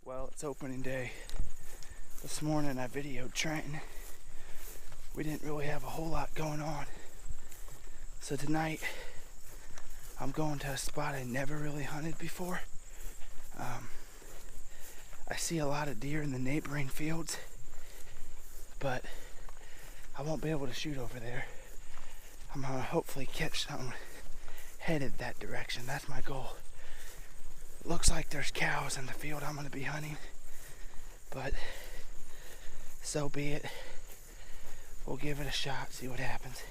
Well, it's opening day. This morning I videoed Trenton. We didn't really have a whole lot going on. So tonight I'm going to a spot I never really hunted before. I see a lot of deer in the neighboring fields, but I won't be able to shoot over there. I'm gonna hopefully catch something headed that direction. That's my goal. It looks like there's cows in the field I'm gonna be hunting, but so be it. We'll give it a shot, see what happens.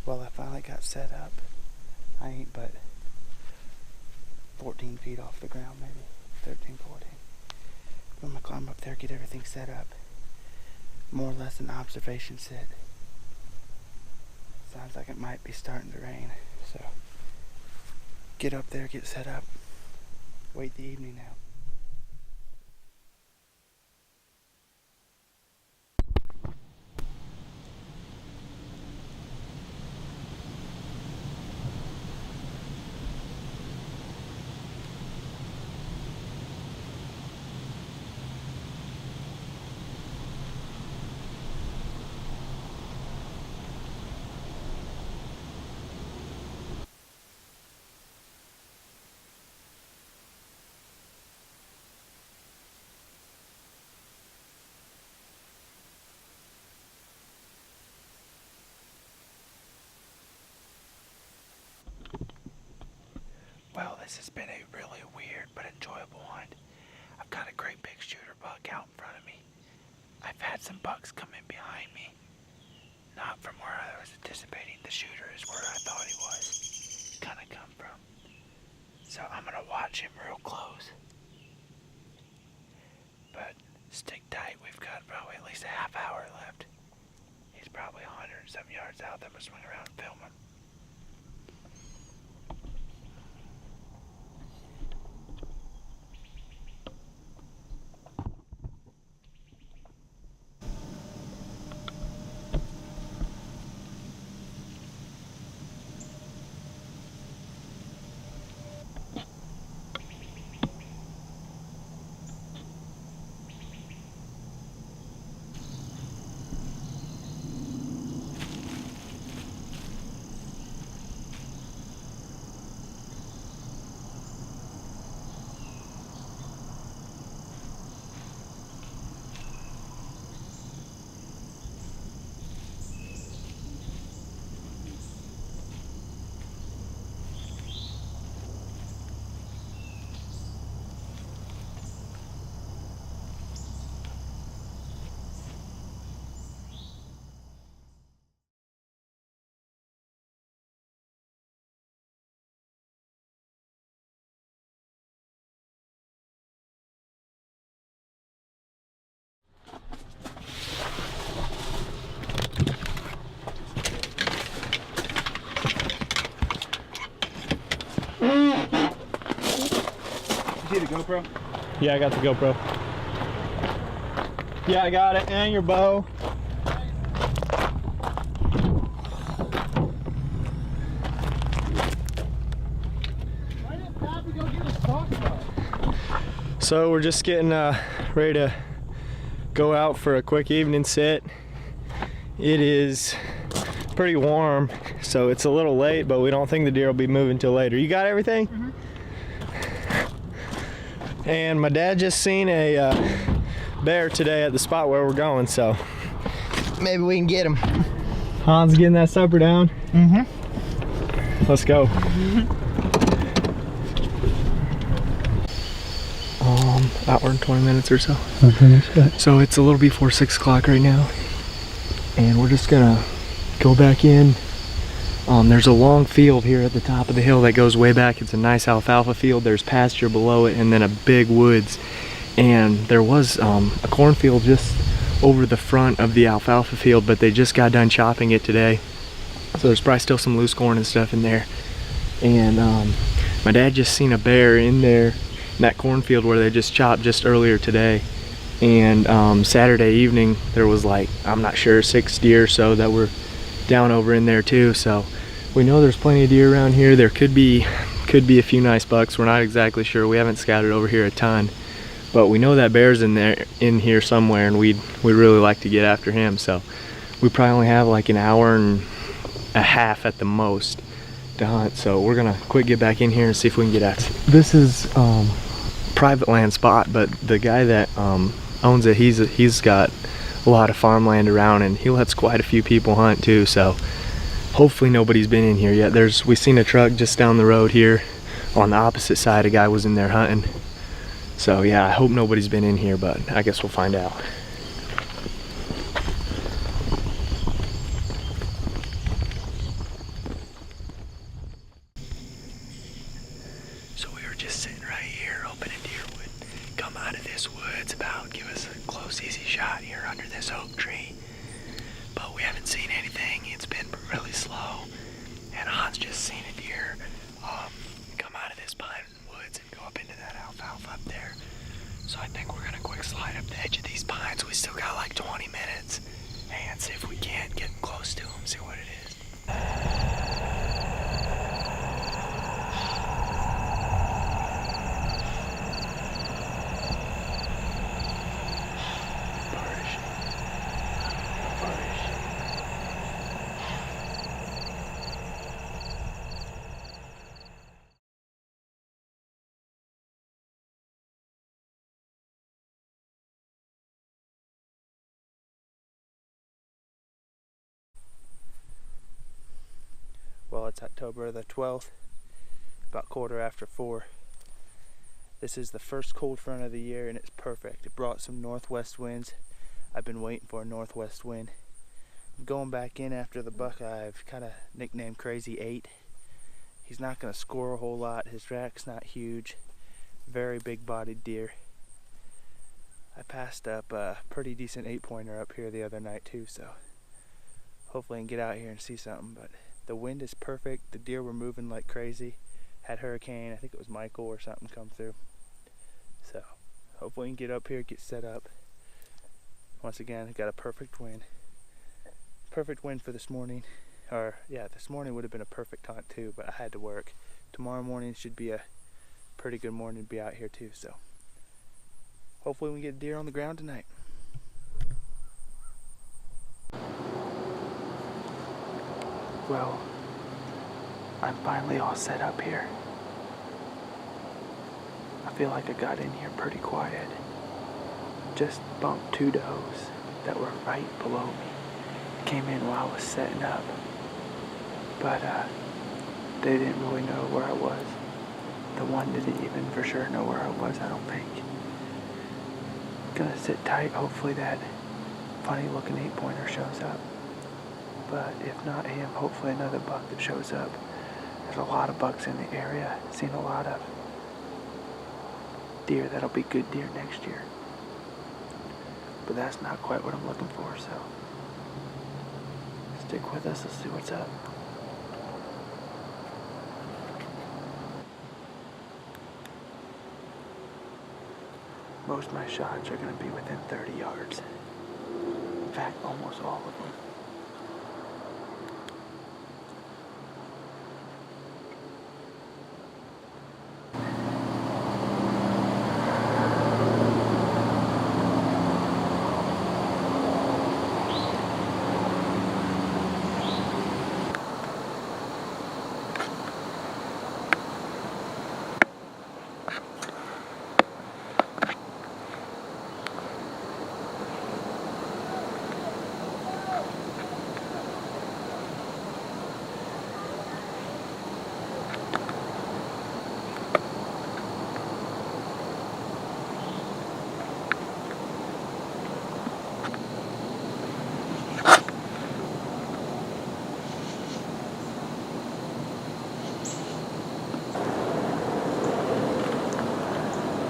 Well, I finally got set up. I ain't but 14 feet off the ground, maybe 13, 14. I'm gonna climb up there, get everything set up. More or less an observation sit. Sounds like it might be starting to rain, so get up there, get set up, wait the evening out. Well, this has been a really weird but enjoyable hunt. I've got a great big shooter buck out in front of me. I've had some bucks come in behind me. Not from where I was anticipating. The shooter is where I thought he was. Kind of come from. So I'm going to watch him real close. But stick tight. We've got probably at least a half hour left. He's probably 100 and some yards out. I'm going to swing around and film him. You see the GoPro? Yeah, I got the GoPro. Yeah, I got it. And your bow. Why didn't Pappy go get his crossbow? So we're just getting ready to go out for a quick evening sit. It is pretty warm, so it's a little late, but we don't think the deer will be moving till later. You got everything? Mm-hmm. And my dad just seen a bear today at the spot where we're going, so maybe we can get him. Hans getting that supper down? Mm-hmm. Let's go. Hour and 20 minutes or so. So it's a little before 6 o'clock right now, and we're just gonna go back in. There's a long field here at the top of the hill that goes way back. It's a nice alfalfa field. There's pasture below it and then a big woods, and there was a cornfield just over the front of the alfalfa field, but they just got done chopping it today, so there's probably still some loose corn and stuff in there. And my dad just seen a bear in there in that cornfield where they just chopped just earlier today. And Saturday evening there was, like, I'm not sure, 6 deer or so that were down over in there too. So we know there's plenty of deer around here. There could be could be a few nice bucks. We're not exactly sure. We haven't scouted over here a ton, but we know that bear's in here somewhere, and we'd really like to get after him. So we probably only have like an hour and a half at the most to hunt. So we're gonna quick get back in here and see if we can get at it. This is private land spot, but the guy that owns it, he's got a lot of farmland around, and he lets quite a few people hunt too. So hopefully nobody's been in here yet. We seen a truck just down the road here on the opposite side. A guy was in there hunting. So yeah, I hope nobody's been in here, but I guess we'll find out. So we were just sitting right here hoping a deer would come out of this woods, give us a close, easy shot here under this oak tree. But we haven't seen anything. It's been really slow. And Hans just seen a deer come out of this pine woods and go up into that alfalfa up there. So I think we're gonna quick slide up the edge of these pines. We still got like 20 minutes, and see if we can't get close to them, see what it is. Well, it's October the 12th, about 4:15. This is the first cold front of the year, and it's perfect. It brought some northwest winds. I've been waiting for a northwest wind. I'm going back in after the buck I've kind of nicknamed Crazy 8. He's not going to score a whole lot. His track's not huge. Very big-bodied deer. I passed up a pretty decent 8-pointer up here the other night too, so hopefully I can get out here and see something. But the wind is perfect. The deer were moving like crazy. Had hurricane, I think it was Michael or something, come through. So hopefully we can get up here, get set up. Once again, got a perfect wind. Perfect wind for this morning. Or yeah, this morning would have been a perfect hunt too, but I had to work. Tomorrow morning should be a pretty good morning to be out here too. So hopefully we can get a deer on the ground tonight. Well, I'm finally all set up here. I feel like I got in here pretty quiet. Just bumped 2 does that were right below me. Came in while I was setting up. But they didn't really know where I was. The one didn't even for sure know where I was, I don't think. Gonna sit tight, hopefully that funny looking 8-pointer shows up. But if not him, hopefully another buck that shows up. There's a lot of bucks in the area. Seen a lot of deer that'll be good deer next year. But that's not quite what I'm looking for, so stick with us, let's see what's up. Most of my shots are going to be within 30 yards. In fact, almost all of them.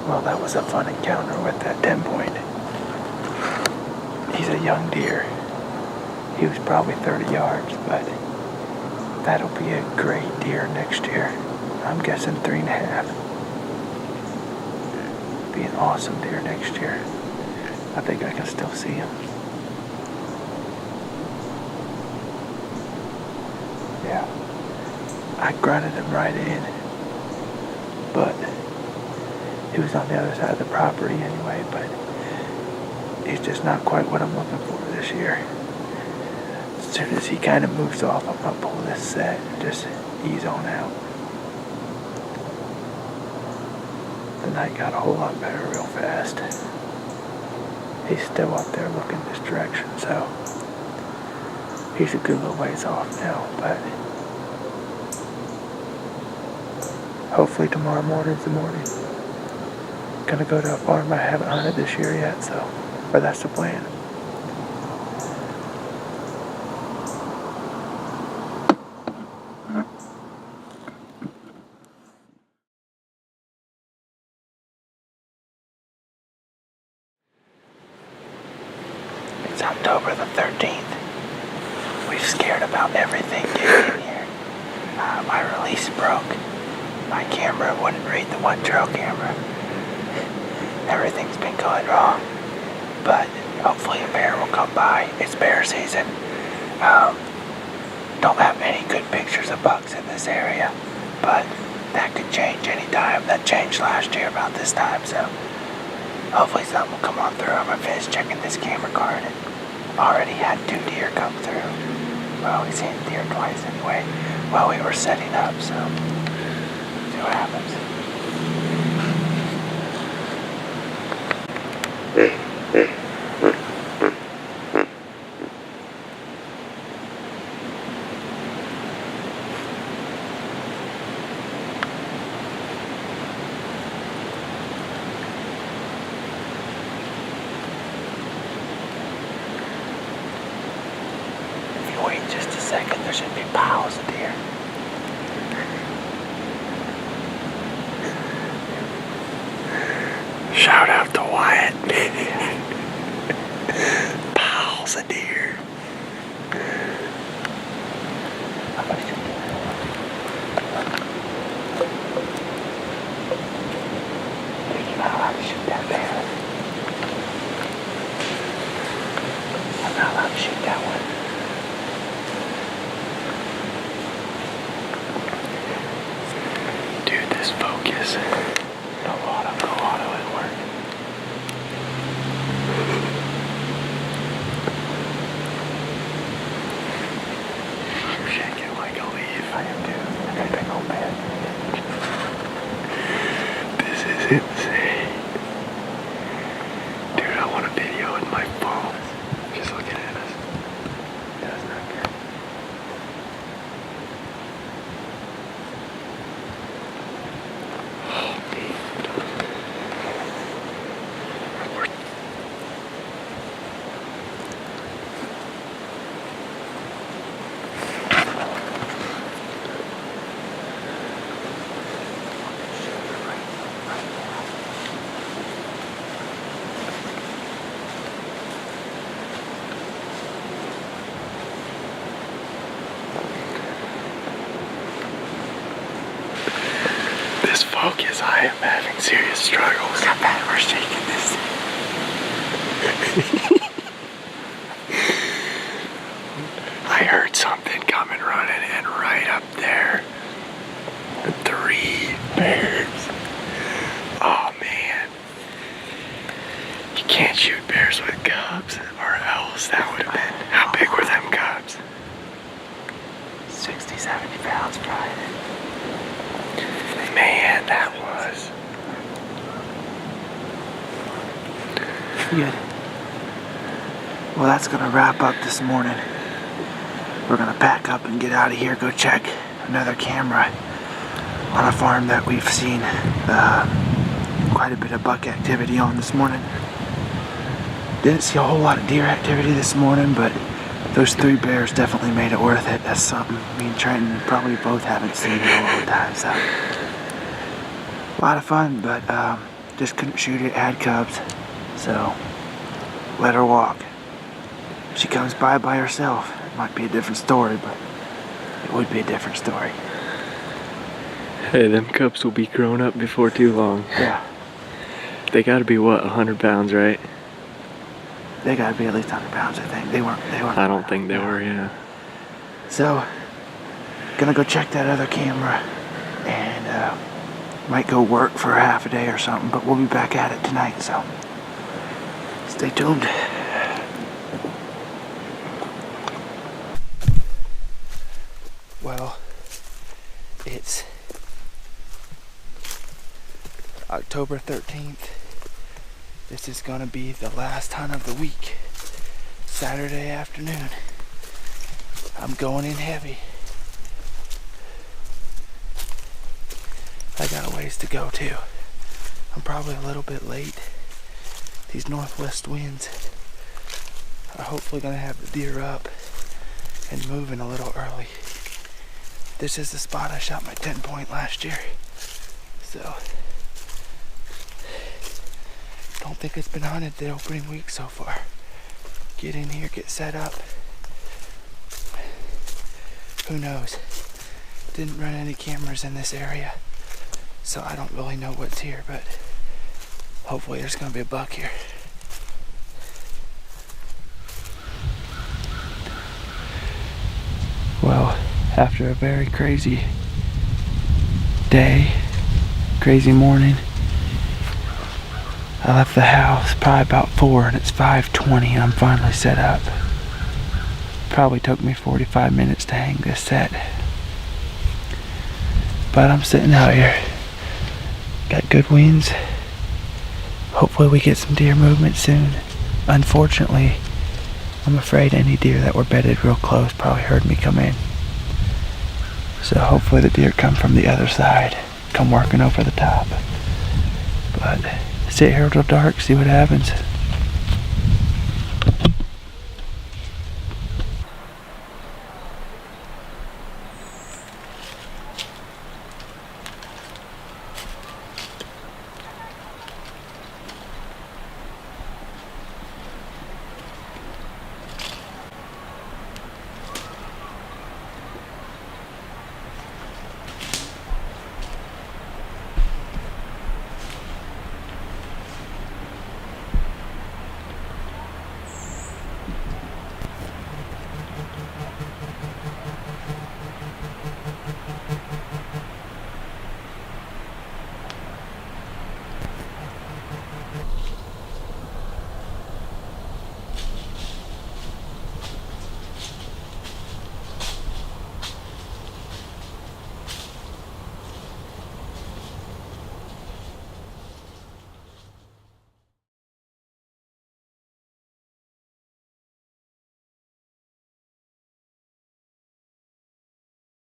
Well, that was a fun encounter with that 10-point. He's a young deer. He was probably 30 yards, but that'll be a great deer next year. I'm guessing 3.5. Be an awesome deer next year. I think I can still see him. Yeah. I grunted him right in. but he was on the other side of the property anyway, but he's just not quite what I'm looking for this year. As soon as he kind of moves off, I'm going to pull this set and just ease on out. The night got a whole lot better real fast. He's still up there looking this direction, so he's a good little ways off now, but hopefully tomorrow morning's the morning. Gonna go to a farm I haven't hunted this year yet, so, or that's the plan. It's October the 13th. We've scared about everything getting in here. My release broke. My camera wouldn't read the one trail camera. Everything's been going wrong. But hopefully a bear will come by. It's bear season. Don't have any good pictures of bucks in this area, but that could change anytime. That changed last year about this time, so hopefully something will come on through. I'm gonna finish checking this camera card. And already had 2 deer come through. Well, we seen deer twice anyway while we were setting up, so see what happens. Wait just a second, there should be piles of deer. Shout out to Wyatt. Piles of deer. You're not allowed to shoot that bear. I'm not allowed to shoot that one. This focus. Go auto at work. You're shaking like a leaf. I am too. I got a big old bed. This is insane. Dude, I want a video in my phone. Just looking at us. That's not good. This focus, I am having serious struggles. How bad we're shaking this. I heard something coming running and right up there. 3 bears. Oh man. You can't shoot bears with cubs or else that would have been. How big were them cubs? 60, 70 pounds probably. Man, that was good. Well, that's gonna wrap up this morning. We're gonna pack up and get out of here, go check another camera on a farm that we've seen quite a bit of buck activity on this morning. Didn't see a whole lot of deer activity this morning, but those 3 bears definitely made it worth it. That's something me and Trenton probably both haven't seen in a long time, so a lot of fun, but just couldn't shoot it, had cubs, so let her walk. If she comes by herself, it might be a different story, but it would be a different story. Hey, them cubs will be grown up before too long. Yeah. They gotta be what, 100 pounds, right? They gotta be at least 100 pounds, I think. They weren't. I don't think they were, yeah. So, gonna go check that other camera and Might go work for half a day or something, but we'll be back at it tonight, so stay tuned. Well, it's October 13th. This is gonna be the last hunt of the week. Saturday afternoon. I'm going in heavy. I got a ways to go too. I'm probably a little bit late. These northwest winds are hopefully gonna have the deer up and moving a little early. This is the spot I shot my 10-point last year. So, don't think it's been hunted the opening week so far. Get in here, get set up. Who knows? Didn't run any cameras in this area, so I don't really know what's here, but hopefully there's gonna be a buck here. Well, after a very crazy day, crazy morning, I left the house probably about 4 and it's 5:20 and I'm finally set up. Probably took me 45 minutes to hang this set. But I'm sitting out here. Got good winds. Hopefully we get some deer movement soon. Unfortunately, I'm afraid any deer that were bedded real close probably heard me come in. So hopefully the deer come from the other side, come working over the top. But sit here till dark, see what happens.